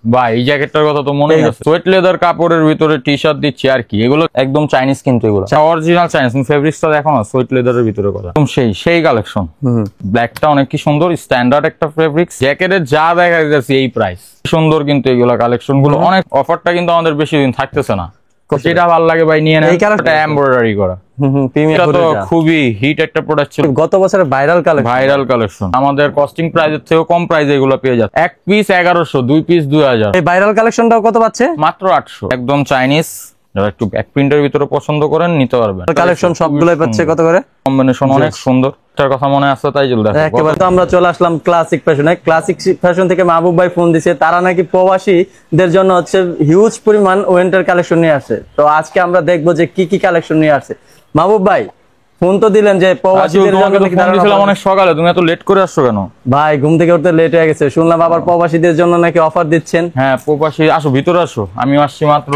বা এই জ্যাকেটটার কথা তো মনে আছে, সোয়েট লেদার কাপড়ের ভিতরে টি শার্ট দিচ্ছি আর কি, এগুলো একদম চাইনিজ কিন্তু এগুলো অরিজিনাল চাইনিজ, ফেব্রিক্সটা দেখো না সোয়েট লেদারের ভিতরে কথা একদম সেই কালেকশন। ব্ল্যাকটা অনেক কি সুন্দর স্ট্যান্ডার্ড একটা ফেব্রিক্স, জ্যাকেটের যা দেখা যাচ্ছে এই প্রাইস সুন্দর, কিন্তু এগুলো কালেকশন গুলো অনেক, অফারটা কিন্তু আমাদের বেশি দিন থাকতেছে না, যেটা ভালো লাগে ভাই নিয়ে নেন। এটা এমব্রয়ডারি করা তো খুবই হিট একটা প্রোডাক্ট ছিল, গত বছরের ভাইরাল কালেকশন। আমাদের কস্টিং প্রাইসের থেকেও কম প্রাইসে এগুলো পেয়ে যাচ্ছে, এক পিস 1100, দুই পিস 2000। এই ভাইরাল কালেকশনটাও কত পাচ্ছে? মাত্র 800, একদম চাইনিজ। যারা একটু ব্যাক প্রিন্টের ভিতরে পছন্দ করেন নিতে পারবেন, কালেকশন সবগুলাই পাচ্ছে কত করে, কম্বিনেশন অনেক সুন্দর। তার কথা মনে আছে তাই চলে দেখো। একেবারে তো আমরা চলে আসলাম ক্লাসিক ফ্যাশনে। ক্লাসিক ফ্যাশন থেকে মাহবুব ভাই ফোন দিছে, তারা নাকি প্রবাসীদের জন্য হচ্ছে হিউজ পরিমাণ উইন্টার কালেকশন নিয়ে আসে। তো আজকে আমরা দেখবো যে কি কি কালেকশন নিয়ে আসে। মাহবুব ভাই ফোন তো দিলেন যে প্রবাসীদের জন্য, ফোন দিছিলাম অনেক সকালে, তুমি এত লেট করে আসছো কেন? ভাই ঘুম থেকে উঠতে লেট হয়ে গেছে, শুনলাম আবার প্রবাসীদের জন্য নাকি অফার দিচ্ছেন। হ্যাঁ প্রবাসী, আসো ভিতরে আসো, আমি আসছি মাত্র।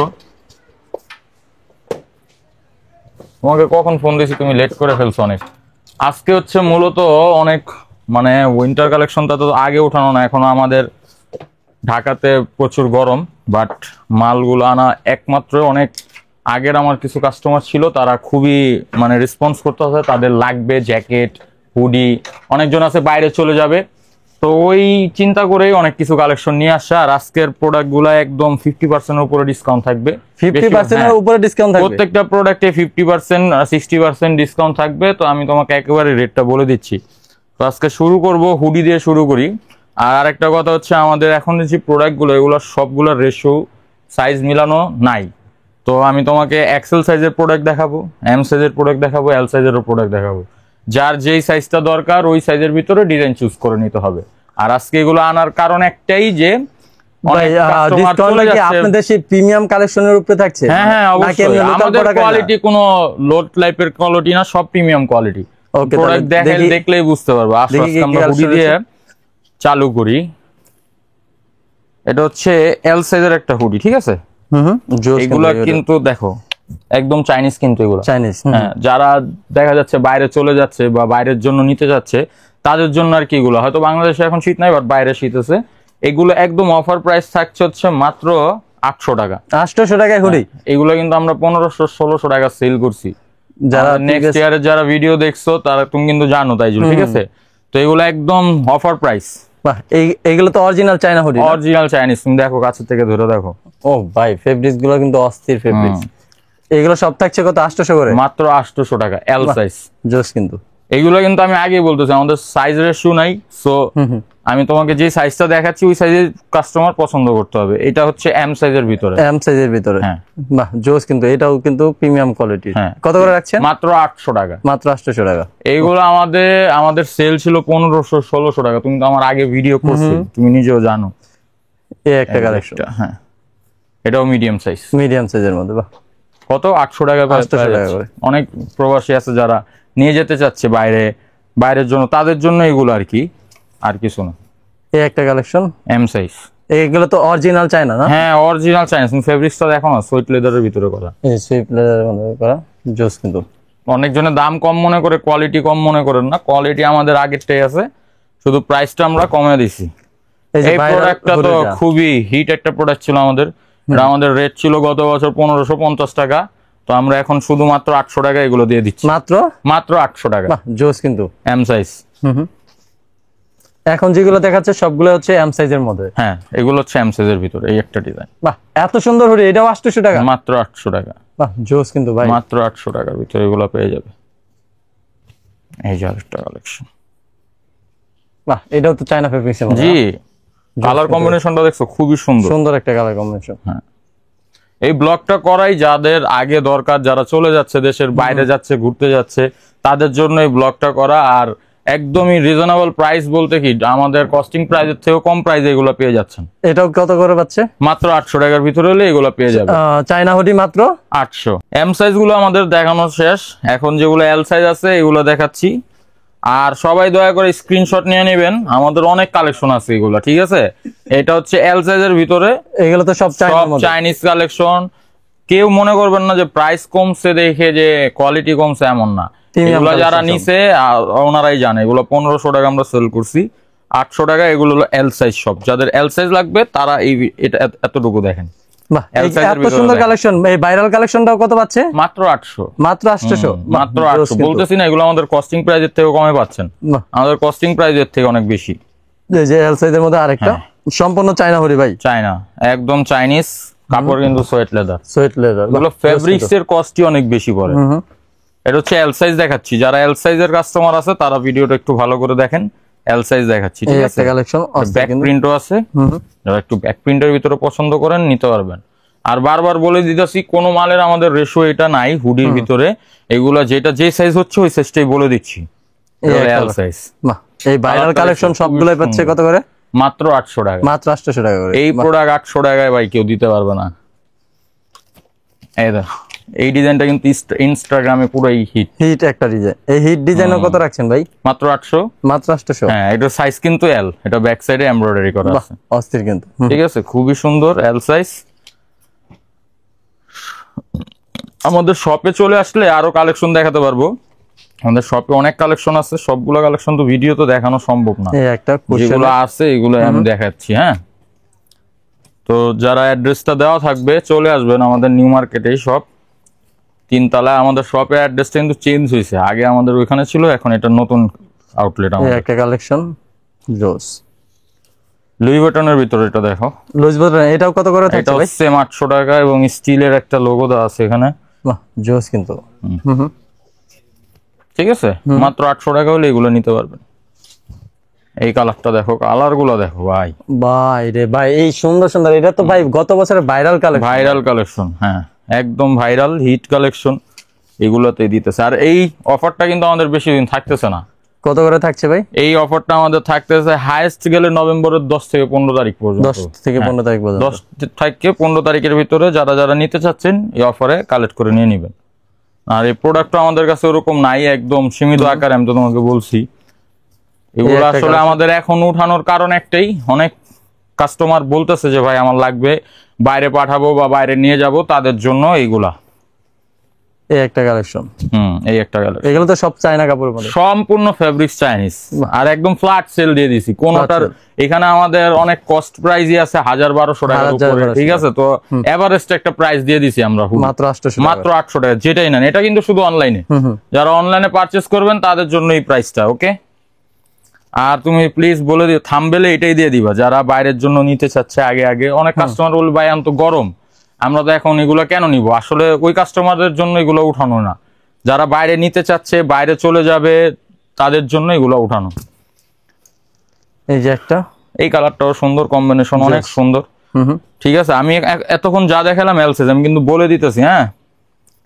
তোমাকে কখন ফোন দিয়েছি, তুমি লেট করে ফেলছো অনেক। আজকে হচ্ছে মূলত অনেক মানে উইন্টার কালেকশনটা তো আগে ওঠানো না, এখনো আমাদের ঢাকাতে প্রচুর গরম, বাট মালগুলো আনা একমাত্র অনেক আগের আমার কিছু কাস্টমার ছিল, তারা খুবই মানে রেসপন্স করতে হবে, তাদের লাগবে জ্যাকেট হুডি, অনেকজন আছে বাইরে চলে যাবে, তো ওই চিন্তা করেই অনেক কিছু কালেকশন নিয়ে আসা। আর আজকের প্রোডাক্ট গুলা একদম 50% এর উপরে ডিসকাউন্ট থাকবে, 50% এর উপরে ডিসকাউন্ট থাকবে, প্রত্যেকটা প্রোডাক্টে 50% আর 60% ডিসকাউন্ট থাকবে। তো আমি তোমাকে একেবারে রেটটা বলে দিচ্ছি। তো আজকে শুরু করব হুডি দিয়ে শুরু করি। আর একটা কথা হচ্ছে, আমাদের এখন যে প্রোডাক্ট গুলো এগুলো সবগুলোর রেশিও সাইজ মিলানো নাই, তো আমি তোমাকে এক্সেল সাইজের প্রোডাক্ট দেখাবো, এম সাইজের প্রোডাক্ট দেখাবো, এল সাইজের প্রোডাক্ট দেখাবো, যার যেই সাইজটা দরকার ওই সাইজের ভিতরে ডিজাইন চুজ করে নিতে হবে। আর আজকে এগুলো আনার কারণ একটাই যে আপনাদের সেই প্রিমিয়াম কালেকশনের উপরে থাকছে। হ্যাঁ হ্যাঁ অবশ্যই, আমাদের কোয়ালিটি কোনো লোড টাইপের কোয়ালিটি না, সব প্রিমিয়াম কোয়ালিটি। প্রোডাক্ট দেখলেই বুঝতে পারবো। আসলে আমরা হুডি দিয়ে চালু করি। এটা হচ্ছে এল সাইজের একটা হুডি, ঠিক আছে? এগুলা কিন্তু দেখো একদম চাইনিজ, কিন্তু এগুলো চাইনিজ। হ্যাঁ, যারা দেখা যাচ্ছে বাইরে চলে যাচ্ছে বা বাইরের জন্য নিতে যাচ্ছে তাদের জন্য আর কি, এগুলো হয়তো বাংলাদেশে এখন শীত নাই বাট বাইরে শীত আছে। এগুলো একদম অফার প্রাইস থাকছে হচ্ছে মাত্র 800 টাকা। 800 টাকায় হুডি। এগুলো কিন্তু আমরা 1500-1600 টাকা সেল করছি। যারা নেক্সট ইয়ারে যারা ভিডিও দেখছো তারা তুমি কিন্তু জানো, তাই ঠিক আছে? তো এগুলো একদম অফার প্রাইস। বাহ, এইগুলো তো original China hoodie, original Chinese. তুমি দেখো কাছে থেকে ধরে দেখো। ও ভাই ফেব্রিক্স গুলো কিন্তু অস্থির ফেব্রিক্স। এগুলো সব থাকছে কত? 800 করে, মাত্র 800 টাকা এল সাইজ। জোস কিন্তু এগুলো কিন্তু আমি আগেই বলতেছি আমাদের সাইজ রেশিও নাই, সো আমি তোমাকে যে সাইজটা দেখাচ্ছি ওই সাইজের কাস্টমার পছন্দ করতে হবে। এটা হচ্ছে এম সাইজের ভিতরে, এম সাইজের ভিতরে। হ্যাঁ বাহ জোস কিন্তু, এটাও কিন্তু প্রিমিয়াম কোয়ালিটির। কত করে রাখছেন? মাত্র 800 টাকা। মাত্র 800 টাকা। এইগুলো আমাদের সেল ছিল 1500-1600 টাকা। তুমি তো আমার আগে ভিডিও করছো, তুমি নিজেও জানো। এই একটা কালেকশন। হ্যাঁ এটাও মিডিয়াম সাইজ, মিডিয়াম সাইজের মধ্যে। বাহ, কত? 800 টাকা। অনেক প্রবাসী আছে যারা নিয়ে যেতে চাচ্ছে বাইরের জন্য, তাদের জন্য এগুলো আর কি, আর কিছু না। এই একটা কালেকশন এম সাইজ। এগুলো তো অরিজিনাল চায়না না? হ্যাঁ অরিজিনাল চায়না। ফেব্রিক্সটা দেখো না, সুইট লেদারের ভিতরে করা। এই সুইট লেদারের মধ্যে করা, জোস কিন্তু। অনেকজনের দাম কম মনে করে, কোয়ালিটি কম মনে করেন না, কোয়ালিটি আমাদের আগেরটাই আছে, শুধু প্রাইসটা আমরা কমে দিছি। এই প্রোডাক্টটা তো খুবই হিট একটা প্রোডাক্ট ছিল আমাদের। এটা আমাদের রেট ছিল গত বছর 1550 টাকা, তো আমরা এখন শুধুমাত্র 800 টাকা এগুলো দিয়ে দিচ্ছি। মাত্র 800 টাকা। জোস কিন্তু। M size. এখন যেগুলো দেখাচ্ছে সবগুলো হচ্ছে এম সাইজের মধ্যে। হ্যাঁ এগুলো হচ্ছে এম সাইজের ভিতরে। এই একটা ডিজাইন, বাহ এত সুন্দর হুডি, এটাও 800 টাকা। মাত্র 800 টাকা। বাহ জোস কিন্তু ভাই, মাত্র 800 টাকার ভিতরে এগুলো পেয়ে যাবে। এই যে আরেকটা কালেকশন। বাহ এটাও তো চায়না ফেব্রিক্সের মধ্যে। জি, কালার কম্বিনেশনটা দেখছো খুবই সুন্দর, সুন্দর একটা কালার কম্বিনেশন। হ্যাঁ এই ব্লগটা করাই যাদের আগে দরকার, যারা চলে যাচ্ছে দেশের বাইরে যাচ্ছে, ঘুরতে যাচ্ছে, তাদের জন্য এই ব্লগটা করা। আর একদমই রিজনেবল প্রাইস বলতে কি, আমাদের কস্টিং প্রাইসের থেকেও কম প্রাইসে এগুলো পেয়ে যাচ্ছেন। এটাও কত করে পাচ্ছে? মাত্র 800 টাকার ভিতরে হলে এগুলো পেয়ে যাবে। চায়না হুডি মাত্র 800। এম সাইজ গুলো আমাদের দেখানো শেষ, এখন যেগুলো এল সাইজ আছে এগুলো দেখাচ্ছি। আর সবাই দয়া করে স্ক্রিনশট নিয়ে নেবেন, আমাদের অনেক কালেকশন আছে এগুলো, ঠিক আছে? এটা হচ্ছে এল সাইজের ভিতরে, এগুলো তো সব চাইনিজ কালেকশন। কেউ মনে করবেন না যে প্রাইস কমছে দেখে যে কোয়ালিটি কমছে, এমন না। এগুলো যারা নিছে ওনারাই জানে, এগুলো 1500 টাকা আমরা সেল করছি। 800 টাকা। এগুলো হলো এল সাইজ সব, যাদের এল সাইজ লাগবে তারা এই এটা এতটুকু দেখেন। বাহ, L size এর এত ভিতরে সুন্দর দেখেন। কালেকশন। এই ভাইরাল কালেকশনটাও কত পাচ্ছে? মাত্র 800। মাত্র 800। মাত্র 800 বলতেছি না, এগুলো আমাদের কস্টিং প্রাইজের থেকে কমে পাচ্ছেন, আমাদের কস্টিং প্রাইজের থেকে অনেক বেশি। এই যে এল সাইজের মধ্যে আরেকটা সম্পূর্ণ চায়না হরি ভাই, চায়না একদম চাইনিজ কাপড়, কিন্তু সোয়েট লেদার। সোয়েট লেদার, এগুলো ফেব্রিক্স এর কস্টই অনেক বেশি পড়ে। এটা হচ্ছে এল সাইজ দেখাচ্ছি, যারা এল সাইজের কাস্টমার আছে তারা ভিডিওটা একটু ভালো করে দেখেন। এল সাইজ দেখাচ্ছি, ঠিক আছে? একটা কালেকশন ব্যাক প্রিন্টও আছে, যারা একটু ব্যাক প্রিন্টের ভিতরে পছন্দ করেন নিতে পারবেন। আর বারবার বলে দিতেছি, কোনো মালের আমাদের রেশিও এটা নাই হুডির ভিতরে, এগুলা যেটা যে সাইজ হচ্ছে ওই সাইজটাই বলে দিচ্ছি। L size. বাহ, এই ভাইরাল কালেকশন সবগুলোই পাচ্ছে কত করে? মাত্র 800 টাকা। মাত্র 800 টাকা করে। এই প্রোডাক্ট 800 টাকায় ভাই কেউ দিতে পারবে না। এই দেখো, এই ডিজাইনটা কিন্তু ইনস্টাগ্রামে পুরোই হিট। হিট একটা ডিজাইন। এই হিট ডিজাইনও কত রাখছেন ভাই? মাত্র 800। মাত্র 800। হ্যাঁ, এটা সাইজ কিন্তু এল, এটা ব্যাক সাইডে এমব্রয়ডারি করা বাহ, আছে, অস্থির কিন্তু। ঠিক আছে? খুবই সুন্দর এল সাইজ। আমাদের শপে চলে আসলে আরো কালেকশন দেখাতে পারবো। আমাদের শপে অনেক কালেকশন আছে, সবগুলো কালেকশন তো ভিডিও তো দেখানো সম্ভব না। এই একটা যেগুলো আছে এগুলো আমি দেখাচ্ছি। হ্যাঁ, তো যারা অ্যাড্রেসটা দেওয়া থাকবে চলে আসবেন আমাদের নিউ মার্কেটেই শপ, 3 তলায়। আমাদের শপের অ্যাড্রেসটা কিন্তু চেঞ্জ হয়েছে, আগে আমাদের ওইখানে ছিল, এখন এটা নতুন আউটলেট এই আমাদের। একটা কালেকশন জোস লুই ভিটনের ভিতরে, এটা দেখো, লুইস ভিটন। এটাও কত করে থাকছে এটা ভাই? সেম 800 টাকা এবং স্টিলের একটা লোগো দেওয়া আছে এখানে। বাহ, জোস কিন্তু। ঠিক আছে, মাত্র 800 টাকা হলে এগুলো নিতে পারবেন। এই কালারটা দেখো, কালার গুলো দেখো ভাই, ভাই রে ভাই, এই সুন্দর সুন্দর। এটা তো ভাই গত বছরের ভাইরাল কালেকশন। ভাইরাল কালেকশন, হ্যাঁ একদম ভাইরাল হিট কালেকশন, এগুলোতে দিতেছে। আর এই অফারটা কিন্তু আমাদের বেশি দিন থাকতেছে না। কত করে থাকছে ভাই? এই অফারটা আমাদের থাকতেছে হাইয়েস্ট গেলে নভেম্বরের 10 থেকে 15 তারিখ পর্যন্ত। 10 থেকে 15 তারিখ পর্যন্ত। 10 থেকে 15 তারিখের ভিতরে যারা যারা নিতে চাচ্ছেন এই অফারে কালেক্ট করে নিয়ে নেবেন। আর এই প্রোডাক্টটা আমাদের কাছে ওরকম নাই, একদম সীমিত আকারে, আমি তো তোমাকে বলছি। এগুলো আসলে আমাদের এখন উঠানোর কারণ একটাই, অনেক কাস্টমার বলতেছে যে ভাই আমার লাগবে, বাইরে পাঠাবো বা বাইরে নিয়ে যাব, তাদের জন্য এইগুলা। এই একটা কালেকশন। এই একটা কালেকশন। এগুলো তো সব চায়না কাপড়ের মধ্যে, সম্পূর্ণ ফেব্রিক্স চাইনিজ, আর একদম ফ্ল্যাট সেল দিয়ে দিছি। কোনটার এখানে আমাদের অনেক কস্ট প্রাইসই আছে 1000-1200 টাকার উপরে, ঠিক আছে? তো এভারেস্ট একটা প্রাইস দিয়ে দিছি আমরা, মাত্র 800 মাত্র 800 টাকা, যেটাই নেন। এটা কিন্তু শুধু অনলাইনে, যারা অনলাইনে পারচেজ করবেন তাদের জন্য এই প্রাইসটা, ওকে? আর তুমি প্লিজ বলে দিও, থাম্বনেলে এটাই দিয়ে দিবা, যারা বাইরের জন্য নিতে চাচ্ছে। আগে আগে অনেক কাস্টমার বলবে ভাই আমি তো গরম, আমরা তো এখন এগুলো কেন নিব? আসলে ওই কাস্টমারদের জন্য এগুলো উঠানো না, যারা বাইরে নিতে চাচ্ছে, বাইরে চলে যাবে, তাদের জন্য এগুলো উঠানো। এই যে একটা, এই কালারটাও সুন্দর, কম্বিনেশন অনেক সুন্দর। ঠিক আছে, আমি এতক্ষণ যা দেখালাম এল সাইজ, আমি কিন্তু বলে দিতেছি। হ্যাঁ,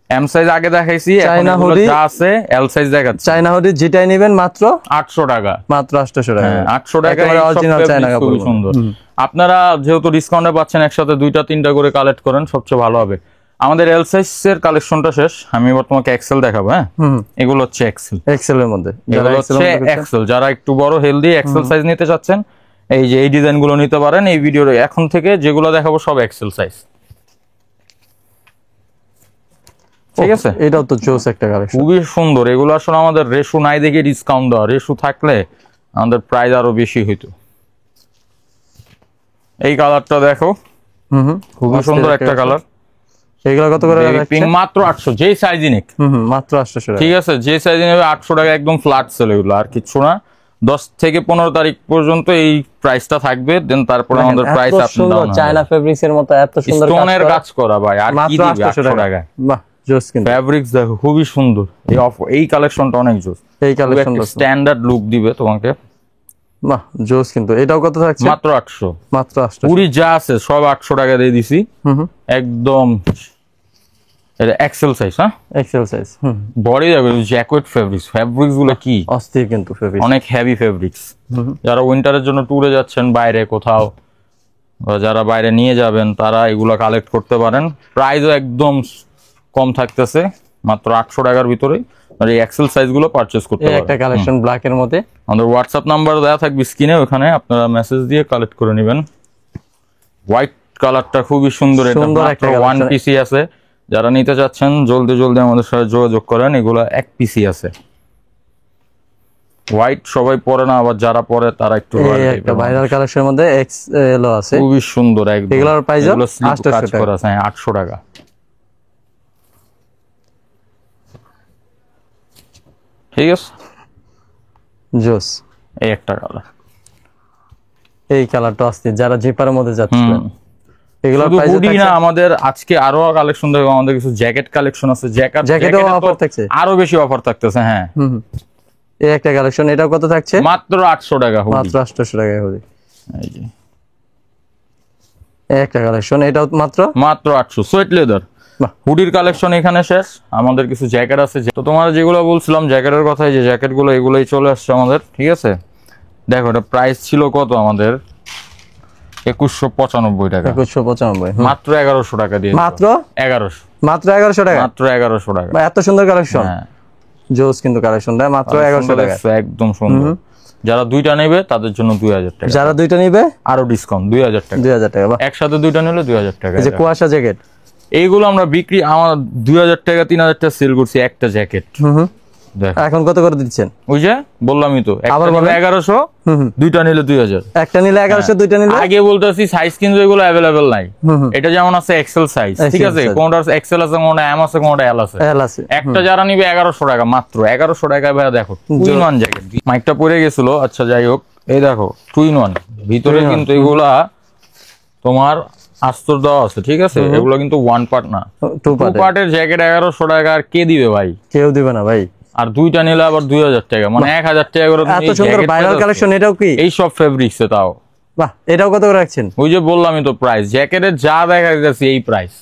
এম সাইজ আগে দেখাইছি, চায়না হুডি যা আছে এল সাইজ দেখাচ্ছি। চায়না হুডি যেটাই নেবেন মাত্র 800 টাকা, মাত্র 800 টাকা। 800 টাকা অরিজিনাল চায়না কাপড়, খুবই সুন্দর। আপনারা যেহেতু ডিসকাউন্টে পাচ্ছেন, একসাথে 2-3টা করে কালেক্ট করেন, সবচেয়ে ভালো হবে। আমাদের এল সাইজ এর কালেকশনটা শেষ, আমি এবার তোমাকে এক্সেল দেখাবো। হ্যাঁ, এগুলো হচ্ছে এক্সেল, এক্সেল এর মধ্যে। এগুলো হচ্ছে এক্সেল, যারা একটু বড় হেলদি এক্সেল সাইজ নিতে চাচ্ছেন, এই যে এই ডিজাইন গুলো নিতে পারেন। এই ভিডিওর এখন থেকে যেগুলো দেখাবো সব এক্সেল সাইজ, ঠিক আছে? এটাও তো জোস একটা কালেকশন, খুবই সুন্দর। এগুলো আসলে আমাদের রেশু নাই দেখে ডিসকাউন্ট দেওয়া, রেশু থাকলে আমাদের প্রাইস আরো বেশি হইতো। এই কালারটা দেখো, খুবই সুন্দর একটা কালার। এগুলো কত করে? মাত্র 800, যেই সাইজই নিক। মাত্র 800 টাকা, ঠিক আছে? যে সাইজে নেবে 800 টাকা, একদম ফ্ল্যাট সেল এগুলো, আর কিছু না। 10 থেকে 15 তারিখ পর্যন্ত এই প্রাইসটা থাকবে, দেন তারপরে আমাদের price up down. China fabrics এর মতো এত সুন্দর স্টোনের কাজ করা ভাই, আর কি দিবে 800 টাকা? বাহ, জোস কিন্তু। ফেব্রিক্স দেখো খুবই সুন্দর, এই কালেকশনটা অনেক জোস। এই কালেকশনটা স্ট্যান্ডার্ড লুক দিবে তোমাকে। বাহ, জোস কিন্তু। এটাও কত থাকছে? মাত্র 800। মাত্র 800। পুরি যা আছে সব 800 টাকা দিয়ে দিছি, একদম। এটা এক্সেল সাইজ, হ্যাঁ এক্সেল সাইজ। বডি দেখো, জ্যাকেট ফেব্রিক্স গুলো কি অস্থির কিন্তু ফেব্রিক্স, অনেক হেভি ফেব্রিক্স। যারা উইন্টারের জন্য ট্যুরে যাচ্ছেন বাইরে কোথাও, বা যারা বাইরে নিয়ে যাবেন, তারা এগুলো কালেক্ট করতে পারেন। প্রাইসও একদম কম থাকতেছে, মাত্র 800 টাকার ভিতরে। আর এই এক্সেল সাইজ গুলো পারচেজ করতে পারেন। একটা কালেকশন ব্ল্যাক এর মধ্যে। আমাদের হোয়াটসঅ্যাপ নাম্বার দেওয়া থাকবে স্ক্রিনে, ওখানে আপনারা মেসেজ দিয়ে কালেক্ট করে নেবেন। হোয়াইট কালারটা খুবই সুন্দর, এটা মাত্র 1 পিসি আছে। যারা নিতে চাচ্ছেন জলদি জলদি আমাদের সাথে যোগাযোগ করেন, এগুলো 1 পিসি আছে। হোয়াইট সবাই পরে না, আবার যারা পরে তারা একটু royal এই type একটা এর ভাইরাল মানুষ। কালেকশনের মধ্যে এক্সএল আছে। খুবই সুন্দর একদম। এগুলোর প্রাইস এগুলো sleeve 800 কাজ টাকা। করা আছে, হ্যাঁ 800 টাকা। ঠিক আছে, জোস। এই একটা কালার। এই কালারটা অস্থির, যারা জিপারের মধ্যে যাচ্ছিলেন। এগুলোর শুধু প্রাইস হুডি না, আমাদের আজকে আরো কালেকশন দেখবো, আমাদের কিছু জ্যাকেট কালেকশন আছে। জ্যাকেটও অফার থাকছে, আরো বেশি অফার থাকতেছে। হ্যাঁ, এই একটা কালেকশন, এটা কত থাকছে? মাত্র 800 টাকা হুডি। মাত্র 800 টাকায় হুডি। এই যে এই একটা কালেকশন, এটাও মাত্র 800। সোয়েট লেদার বাহ। হুডির কালেকশন এখানে শেষ। আমাদের কিছু জ্যাকেট আছে, তো তোমার যেগুলো বলছিলাম জ্যাকেটের কথা, এই যে জ্যাকেট গুলো এগুলোই চলে আসছে আমাদের। ঠিক আছে, দেখো এটা প্রাইস ছিল কত আমাদের? 2195 টাকা। 2195, মাত্র 1100 টাকা দিয়ে দিবো। মাত্র 1100, মাত্র 1100 টাকা। মাত্র 1100 টাকা। বা এত সুন্দর কালেকশন, হ্যাঁ, জোস কিন্তু কালেকশনটা মাত্র 1100 টাকা। একদম সুন্দর। যারা দুইটা নেবে তাদের জন্য 2000 টাকা, যারা দুইটা নিবে আরো ডিসকাউন্ট 2000 টাকা। 2000 টাকা। বাহ, একসাথে দুইটা নিলে 2000 টাকা। এই যে কুয়াশা জ্যাকেট, এইগুলো আমরা বিক্রি আমার 2000 টাকা 3000 টাকা সেল করছি একটা জ্যাকেট। দেখ এখন কত করে দিচ্ছেন? ওই যে বললামই তো, আবার একটা নিলে বলেন। 1100, দুইটা নিলে 2000। একটা নিলে 1100, দুইটা নিলে আগে বলতেছি সাইজ কিন্তু এগুলো অ্যাভেলেবেল নাই। এটা যেমন আছে এক্সেল সাইজ, ঠিক আছে, size। কোনটা এক্সেল আছে, কোনটা এম আছে, কোনটা এল আছে। এল আছে। একটা যারা নিবে 1100 টাকা, মাত্র 1100 টাকায়। ভাই দেখো টুইন ওয়ান জ্যাকেট, মাইকটা পড়ে গেছিল, আচ্ছা যাই হোক। এই দেখো টুইন ওয়ান, ভিতরে কিন্তু এগুলা তোমার আস্তর দেওয়া আছে। ঠিক আছে, এগুলো কিন্তু ওয়ান পার্ট না, টু টু পার্টের জ্যাকেট 1100 টাকা। আর কে দিবে ভাই? কেউ দিবে না ভাই। আর দুইটা নিলে আবার 2000 টাকা, মানে 1000 টাকা করে। এত সুন্দর ভাইরাল কালেকশন, এটাও কি? এই সব ফেব্রিক্সে তাও। বাহ, এটাও কত করে রাখছেন? ওই যে বললামই তো প্রাইস, জ্যাকেটের যা দেখা যাচ্ছে এই প্রাইস।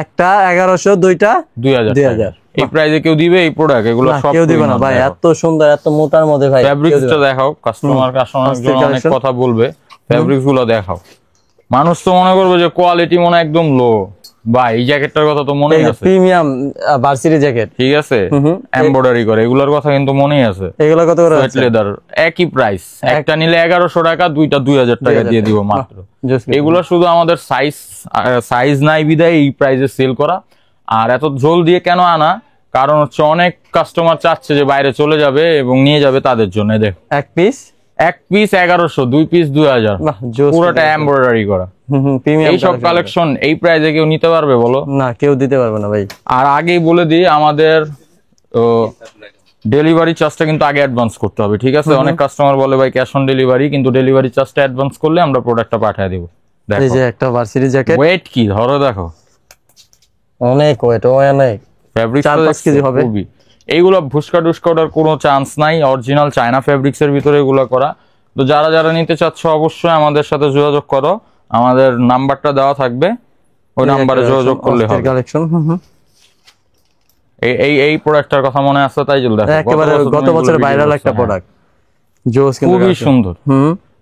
একটা 1100, দুইটা 2000 2000। এই প্রাইসে কেউ দিবে এই প্রোডাক্ট? এগুলো না, সব কেউ দিবে না ভাই, এত সুন্দর, এত মোটার মধ্যে ভাই। ফেব্রিক্সটা দেখাও, কাস্টমার জন্য অনেক কথা বলবে। ফেব্রিক্স গুলো দেখাও, মানুষ তো মনে করবে যে কোয়ালিটি মনে একদম লো। ভাই এই জ্যাকেটটার কথা তো মনেই আছে, প্রিমিয়াম ভার্সিটি জ্যাকেট, ঠিক আছে, এমব্রয়ডারি করে, এগুলোর কথা কিন্তু মনেই আছে। এগুলো কত করে সোয়েট লেদার একই প্রাইস, একটা নিলে 1100 টাকা, দুইটা 2000 টাকা দিয়ে দিব মাত্র। এগুলো শুধু আমাদের সাইজ নাই বিদায় এই প্রাইসে সেল করা। আর এত জল দিয়ে কেন আনা? কারণ হচ্ছে অনেক কাস্টমার চাচ্ছে যে বাইরে চলে যাবে এবং নিয়ে যাবে, তাদের জন্য। দেখ এক পিস 1100, দুই পিস 2000, পুরোটা এমব্রয়ডারি করা। প্রিমিয়াম এই সব কালেকশন এই প্রাইসে কেউ নিতে পারবে বলো? না, কেউ দিতে পারবে না ভাই। আর আগেই বলে দিই, আমাদের ডেলিভারি চার্জটা কিন্তু আগে অ্যাডভান্স করতে হবে। ঠিক আছে, অনেক কাস্টমার বলে ভাই ক্যাশ অন ডেলিভারি, কিন্তু ডেলিভারি চার্জটা অ্যাডভান্স করলে আমরা প্রোডাক্টটা পাঠিয়ে দেব। এই যে একটা ভার্সিটি জ্যাকেট, ওয়েট কি ধরো, দেখো অনেক ওয়েট, অনেক ফেব্রিক 4-5 কেজি হবে। এইগুলো ভুসকা টুসকা ওঠার কোনো চান্স নাই, অরিজিনাল চায়না ফেব্রিক্স এর ভিতরে এগুলো করা। তো যারা যারা নিতে চাচ্ছ অবশ্যই আমাদের সাথে যোগাযোগ করো, আমাদের নাম্বারটা দেওয়া থাকবে, ওই নাম্বারে যোগাযোগ করলে হবে। কালেকশন এই প্রোডাক্টটার কথা মনে আছে তাই জল দেখো, একেবারে গত বছর ভাইরাল একটা প্রোডাক্ট, জোস কিন্তু খুবই সুন্দর।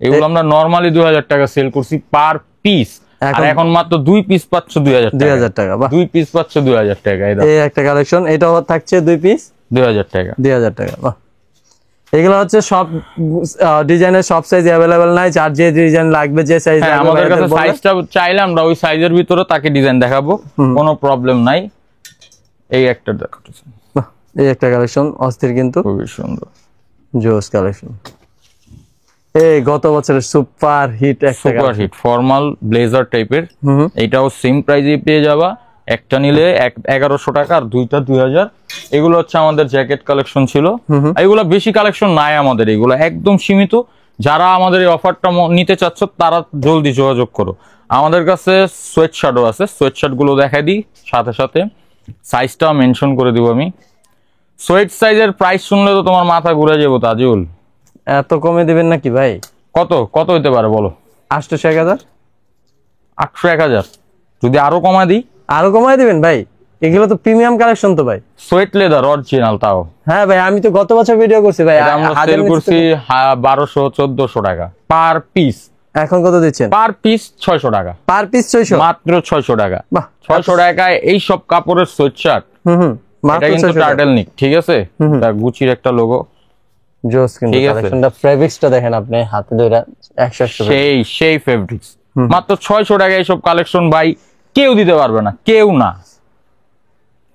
এগুলো আমরা নরমালি 2000 টাকা সেল করছি পার পিস, আর এখন মাত্র দুই পিস পাচ্ছ 2000 টাকা। বাহ, দুই পিস পাচ্ছ 2000 টাকা। এই একটা কালেকশন, এটাও থাকছে দুই পিস 2000 টাকা। 2000 টাকা। বাহ, এগুলো হচ্ছে সব ডিজাইনের সব সাইজ অ্যাভেলেবেল নাই, যার যে ডিজাইন লাগবে, যে সাইজ লাগবে আমাদের কাছে সাইজটা চাইলে আমরা ওই সাইজের ভিতরে তাকে ডিজাইন দেখাবো, কোনো প্রবলেম নাই। এই একটা দেখো, এই একটা কালেকশন অস্থির, কিন্তু খুবই সুন্দর জোস কালেকশন। এই গত বছরের সুপার হিট একটা সুপার হিট ফর্মাল ব্লেজার টাইপের, এটাও সেম প্রাইসে পেয়ে যাবা। একটা নিলে 1100 টাকা, আর দুইটা 2000। এগুলো হচ্ছে আমাদের জ্যাকেট কালেকশন ছিল। এগুলো বেশি কালেকশন নাই আমাদের, এগুলো একদম সীমিত। যারা আমাদের এই অফারটা নিতে চাচ্ছ তারা জলদি যোগাযোগ করো। আমাদের কাছে সোয়েট শার্টও আছে, সোয়েট শার্ট গুলো দেখাই দিই, সাথে সাথে সাইজটা মেনশন করে দিব আমি। সোয়েট সাইজের প্রাইস শুনলে তো তোমার মাথা ঘুরে যাবো তাজুল। এত কমে দিবেন নাকি ভাই? কত কত হইতে পারে বলো? 800, 1000, 800, 1000। যদি আরো কমা দিই? আরো কমাই দিবেন ভাই, এগুলো তো প্রিমিয়াম কালেকশন তো ভাই। সোয়েট লেদার অরিজিনাল তাও। হ্যাঁ ভাই, আমি তো গত বছর ভিডিও করছি ভাই, আমরা সেল করছি 1200, 1400 টাকা পার পিস। এখন কত দিচ্ছেন? পার পিস 600 টাকা। Per piece 600? মাত্র 600 টাকা। বাহ, 600 টাকায় এই সব কাপড়ের সোয়েট শার্ট। এটা কিন্তু টার্টেল নিক, ঠিক আছে, এটা গুচির একটা লোগো। জোস কিন্তু কালেকশনটা, ফেব্রিক্সটা দেখেন আপনি হাতে ধরে 100 সেই ফেব্রিক্স। মাত্র 600 টাকা এই সব কালেকশন ভাই কেউ দিতে পারবে না,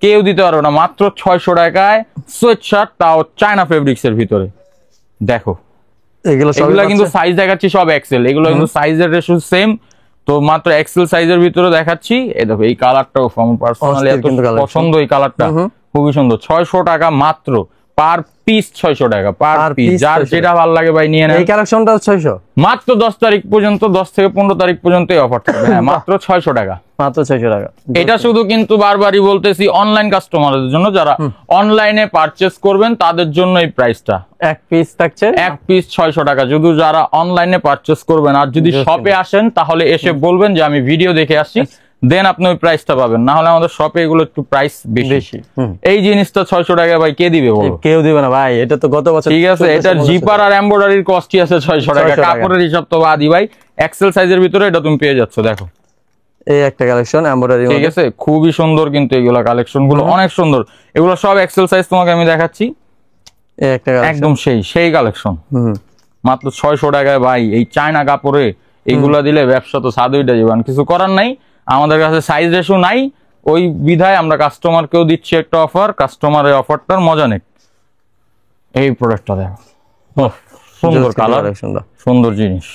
কেউ দিতে পারবে না। মাত্র 600 টাকায় সোয়েট শার্ট, তাও চায়না ফেব্রিক্স এর ভিতরে। দেখো এগুলো সব এগুলা কিন্তু সাইজ দেখাচ্ছি সব এক্সেল, এগুলো কিন্তু সাইজের রেশিও সেম, তো মাত্র এক্সেল সাইজের ভিতরে দেখাচ্ছি। এই দেখো এই কালারটাও আমার পার্সোনালি এত পছন্দ, এই কালারটা খুবই সুন্দর। 600 টাকা মাত্র পার পিস, 600 টাকা পার পিস, যার যেটা ভালো লাগে ভাই নিয়ে নেন। এই কালেকশনটা 600 মাত্র 10 তারিখ পর্যন্ত, 10 থেকে 15 তারিখ পর্যন্ত এই অফার থাকবে। হ্যাঁ মাত্র 600 টাকা, মাত্র 600 টাকা। এটা শুধু কিন্তু বারবারই বলতেছি অনলাইন কাস্টমারদের জন্য, যারা অনলাইনে পারচেজ করবেন তাদের জন্য এই প্রাইসটা। এক পিস থাকছে, এক পিস 600 টাকা, শুধু যারা অনলাইনে পারচেজ করবেন। আর যদি শপে আসেন তাহলে এসে বলবেন যে আমি ভিডিও দেখে আসছি, দেন আপনি ওই প্রাইসটা পাবেন। না হলে আমাদের শপে এগুলো একটু প্রাইস বেশি। এই জিনিসটা 600 টাকা ভাই কে দিবে বলো? কেউ দিবে না ভাই, এটা তো গত বছর। ঠিক আছে, এটা জিপার আর এমব্রয়ডারির কস্টই আছে 600 টাকা, কাপড়ের হিসাব তো বাদই ভাই। এক্সেল সাইজের ভিতরে এটা তুমি পেয়ে যাচ্ছ। দেখো এই একটা কালেকশন এমব্রয়ডারি, ঠিক আছে, খুবই সুন্দর কিন্তু এগুলা কালেকশন গুলো অনেক সুন্দর। এগুলো সব এক্সেল সাইজ তোমাকে আমি দেখাচ্ছি, এই একটা একদম সেই কালেকশন। মাত্র 600 টাকায় ভাই, এই চায়না কাপড়ে এগুলা দিলে ব্যবসা তো সাদুইটা জীবন, কিছু করার নাই। আমাদের কাছে সাইজ রেশিও নাই, ওই বিধায় আমরা কাস্টমারকেও দিচ্ছি একটা অফার, কাস্টমারের অফারটার মজা নেই। এই প্রোডাক্টটা দেখো, সুন্দর কালার, সুন্দর জিনিস।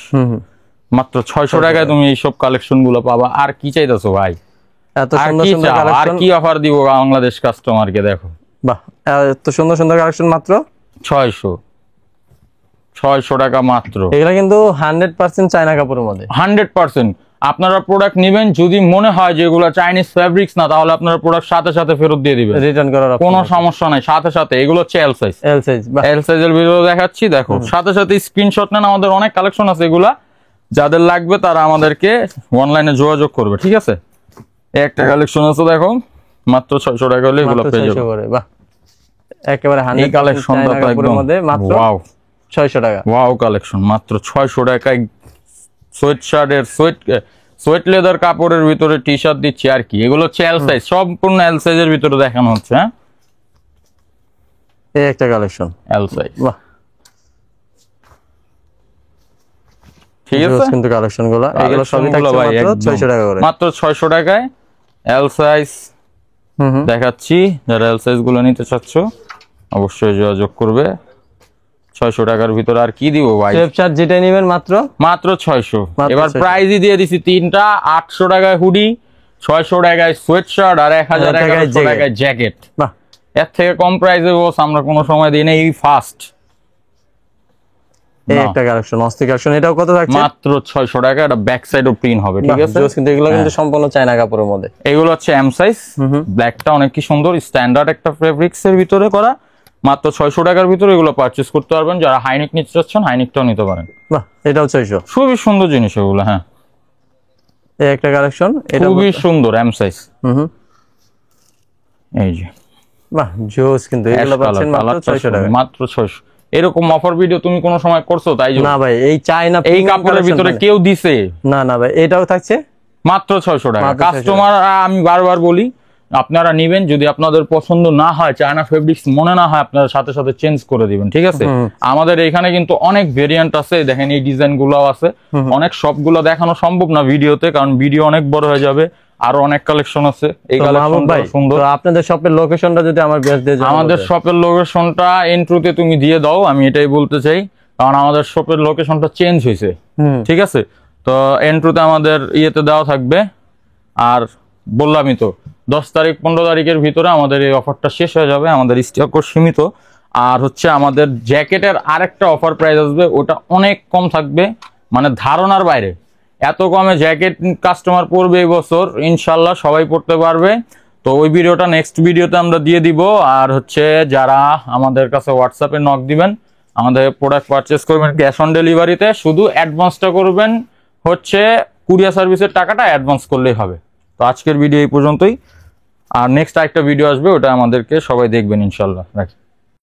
মাত্র 600 টাকায় তুমি এইসব কালেকশন গুলো পাবা। আর কি চাইতেছো ভাই? এত সুন্দর সুন্দর আর কালেকশন, কি অফার দিব বাংলাদেশ কাস্টমারকে? দেখো বাহ, এত সুন্দর সুন্দর কালেকশন মাত্র 600 টাকা মাত্র। এগুলা কিন্তু 100% চায়না কাপড়ের মধ্যে, 100%। আপনারা প্রোডাক্ট নেবেন, যদি মনে হয় যে এগুলো চাইনিজ ফেব্রিক্স না, তাহলে আপনারা প্রোডাক্ট সাথে সাথে ফেরত দিয়ে দিবেন, রিটার্ন করার কোনো সমস্যা নাই, সাথে সাথে। এগুলো হচ্ছে এল সাইজ, এল সাইজ, এল সাইজের ভিডিও দেখাচ্ছি, দেখো সাথে সাথে স্ক্রিনশট নেন। আমাদের অনেক কালেকশন আছে, এগুলা যাদের লাগবে তারা আমাদেরকে অনলাইনে যোগাযোগ করবে, ঠিক আছে? একটা কালেকশন আছে দেখো, মাত্র 600 টাকা হলে এগুলো পেয়ে যাবে। বাহ, একেবারে 100% চায়না কাপড়ের মধ্যে মাত্র 600 টাকা। ওয়াও কালেকশন মাত্র 600 টাকায়। সোয়েট শার্টের সোয়েট লেদার কাপড়ের ভিতরে টি শার্ট দিচ্ছি আর কি। এগুলো হচ্ছে এল সাইজ, সম্পূর্ণ এল সাইজের ভিতরে দেখানো হচ্ছে। হ্যাঁ এই একটা কালেকশন এল সাইজ, বাহ, ঠিক আছে। কিন্তু কালেকশনগুলো এগুলো সবই থাকছে মাত্র 600 টাকা করে, মাত্র 600 টাকায় এল সাইজ দেখাচ্ছি। যারা এল সাইজ গুলো নিতে চাচ্ছ অবশ্যই যোগাযোগ করবে। 600 টাকার ভিতরে আর কি দিব ভাই? সেফ চার্জ যেটা নেবেন মাত্র 600। এবার প্রাইজই দিয়ে দিছি তিনটা, 800 টাকায় হুডি, 600 টাকায় সোয়েট শার্ট আর 1100 টাকায় জ্যাকেট। বাহ, এর থেকে কম প্রাইসে বস আমরা কোনো সময় দিই না, এই ফার্স্ট। এই একটা কালেকশন, অস্থির কালেকশন। এটাও কত থাকছে? মাত্র 600 টাকা। এটা ব্যাক সাইডও প্রিন্ট হবে, ঠিক আছে? কিন্তু এগুলো কিন্তু সম্পূর্ণ চায়না কাপড়ের মধ্যে। এগুলো হচ্ছে এম সাইজ, ব্ল্যাকটা অনেক কি সুন্দর স্ট্যান্ডার্ড একটা ফেব্রিক্স এর ভিতরে করা। মাত্র 600 টাকার ভিতরে এগুলো পারচেজ করতে পারবেন। যারা হাইনেক নিতে চাচ্ছেন হাইনেকটাও নিতে পারেন। বাহ, এটাও 600, খুবই সুন্দর জিনিস এগুলো। হ্যাঁ এই একটা কালেকশন, এটা খুবই সুন্দর এম সাইজ। এই যে বাহ, জোস। কিন্তু এগুলো পাচ্ছেন মাত্র 600 টাকা, মাত্র 600। এরকম অফার ভিডিও তুমি কোনো সময় করছো? তাই না ভাই, এই চায়না এই কাপড়ের ভিতরে কেউ দিছে? না ভাই, এটাও থাকছে মাত্র 600 টাকা। কাস্টমার আমি বারবার বলি, আপনারা নিবেন, যদি আপনাদের পছন্দ না হয়, চায়না ফেব্রিক্স মনে না হয়, আপনারা সাথে সাথে চেঞ্জ করে দিবেন, ঠিক আছে? আমাদের এখানে কিন্তু অনেক ভেরিয়েন্ট আছে, দেখেন এই ডিজাইন গুলো আছে। অনেক সবগুলো দেখানো সম্ভব না ভিডিওতে, কারণ ভিডিও অনেক বড় হয়ে যাবে। আরো অনেক কালেকশন আছে। এই কালেকশনটা সুন্দর। তো আপনাদের শপের লোকেশনটা যদি আমার বেস্ট দিয়ে জানান। আমাদের শপের লোকেশনটা ইন্ট্রোতে তুমি দিয়ে দাও, আমি এটাই বলতে চাই, কারণ আমাদের শপের লোকেশনটা চেঞ্জ হয়েছে, ঠিক আছে? তো ইন্ট্রোতে আমাদের ইয়েতে দেওয়া থাকবে। আর বললামই তো 10 তারিখ 15 তারিখের ভিতরে আমাদের এই অফারটা শেষ হয়ে যাবে, আমাদের স্টকও সীমিত। আর হচ্ছে আমাদের জ্যাকেটের আরেকটা অফার প্রাইস আসবে, ওটা অনেক কম থাকবে, মানে ধারণার বাইরে। এত কমে জ্যাকেট কাস্টমার পরবে এই বছর, ইনশাল্লাহ সবাই পড়তে পারবে। তো ওই ভিডিওটা নেক্সট ভিডিওতে আমরা দিয়ে দিব। আর হচ্ছে যারা আমাদের কাছে হোয়াটসঅ্যাপে নক দিবেন, আমাদের প্রোডাক্ট পারচেস করবেন ক্যাশ অন ডেলিভারিতে, শুধু অ্যাডভান্সটা করবেন, হচ্ছে কুরিয়ার সার্ভিসের টাকাটা অ্যাডভান্স করলেই হবে। তো আজকের ভিডিও এই পর্যন্তই। আর নেক্সট আরেকটা ভিডিও আসবে, ওটা আমাদেরকে সবাই দেখবেন ইনশাল্লাহ। রাখি।